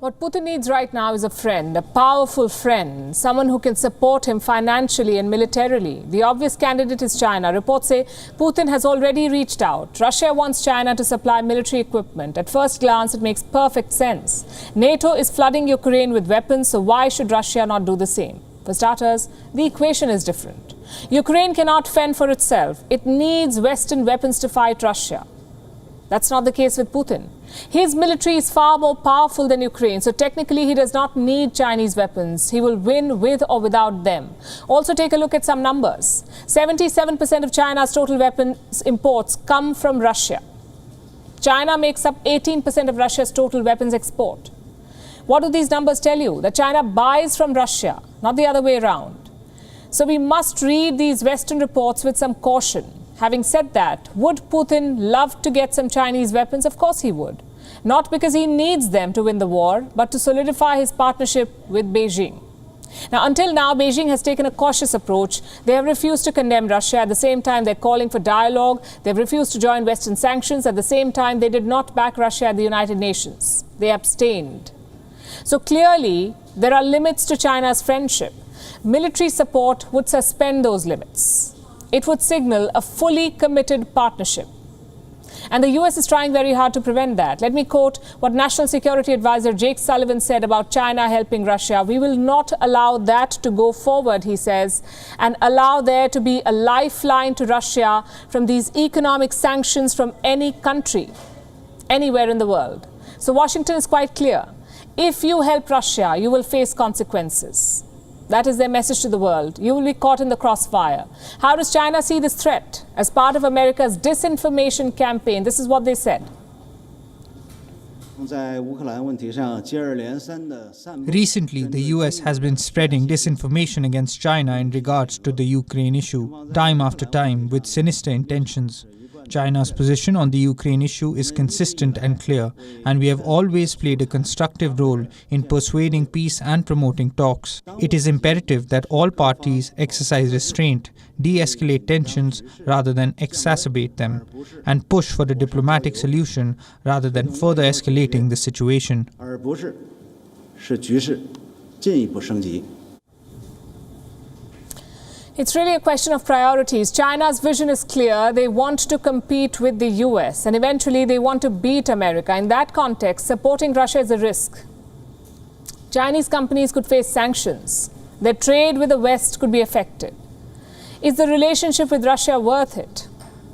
What Putin needs right now is a friend, a powerful friend, someone who can support him financially and militarily. The obvious candidate is China. Reports say Putin has already reached out. Russia wants China to supply military equipment. At first glance, it makes perfect sense. NATO is flooding Ukraine with weapons, so why should Russia not do the same? For starters, the equation is different. Ukraine cannot fend for itself. It needs Western weapons to fight Russia. That's not the case with Putin. His military is far more powerful than Ukraine, so technically he does not need Chinese weapons. He will win with or without them. Also, take a look at some numbers. 77% of China's total weapons imports come from Russia. China makes up 18% of Russia's total weapons export. What do these numbers tell you? That China buys from Russia, not the other way around. So we must read these Western reports with some caution. Having said that, would Putin love to get some Chinese weapons? Of course he would. Not because he needs them to win the war, but to solidify his partnership with Beijing. Now, until now, Beijing has taken a cautious approach. They have refused to condemn Russia. At the same time, they're calling for dialogue. They've refused to join Western sanctions. At the same time, they did not back Russia at the United Nations. They abstained. So clearly, there are limits to China's friendship. Military support would suspend those limits. It would signal a fully committed partnership. And the US is trying very hard to prevent that. Let me quote what National Security Advisor Jake Sullivan said about China helping Russia. "We will not allow that to go forward," he says, "and allow there to be a lifeline to Russia from these economic sanctions from any country, anywhere in the world." So Washington is quite clear. If you help Russia, you will face consequences. That is their message to the world. You will be caught in the crossfire. How does China see this threat? As part of America's disinformation campaign, this is what they said. Recently, the US has been spreading disinformation against China in regards to the Ukraine issue, time after time, with sinister intentions. China's position on the Ukraine issue is consistent and clear, and we have always played a constructive role in persuading peace and promoting talks. It is imperative that all parties exercise restraint, de-escalate tensions rather than exacerbate them, and push for a diplomatic solution rather than further escalating the situation. It's really a question of priorities. China's vision is clear. They want to compete with the US and eventually they want to beat America. In that context, supporting Russia is a risk. Chinese companies could face sanctions. Their trade with the West could be affected. Is the relationship with Russia worth it?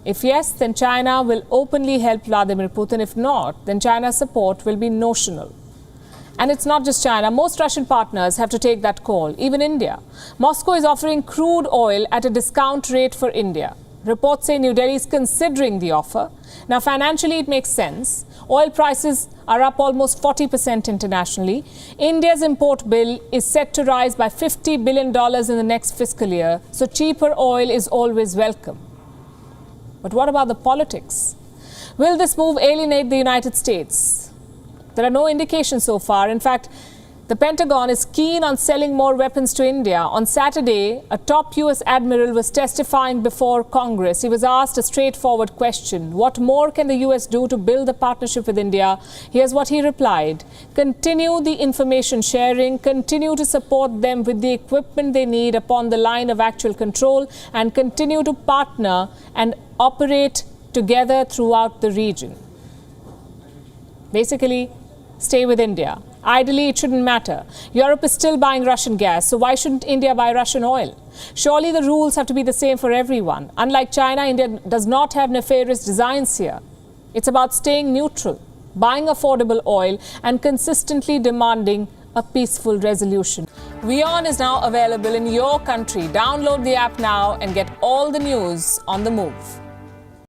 If yes, then China will openly help Vladimir Putin. If not, then China's support will be notional. And it's not just China. Most Russian partners have to take that call, even India. Moscow is offering crude oil at a discount rate for India. Reports say New Delhi is considering the offer. Now, financially, it makes sense. Oil prices are up almost 40% internationally. India's import bill is set to rise by $50 billion in the next fiscal year. So cheaper oil is always welcome. But what about the politics? Will this move alienate the United States? There are no indications so far. In fact, the Pentagon is keen on selling more weapons to India. On Saturday, a top US admiral was testifying before Congress. He was asked a straightforward question. What more can the US do to build a partnership with India? Here's what he replied. Continue the information sharing, continue to support them with the equipment they need upon the line of actual control, and continue to partner and operate together throughout the region. Basically, stay with India. Ideally, it shouldn't matter. Europe is still buying Russian gas, so why shouldn't India buy Russian oil? Surely the rules have to be the same for everyone. Unlike China, India does not have nefarious designs here. It's about staying neutral, buying affordable oil, and consistently demanding a peaceful resolution. WION is now available in your country. Download the app now and get all the news on the move.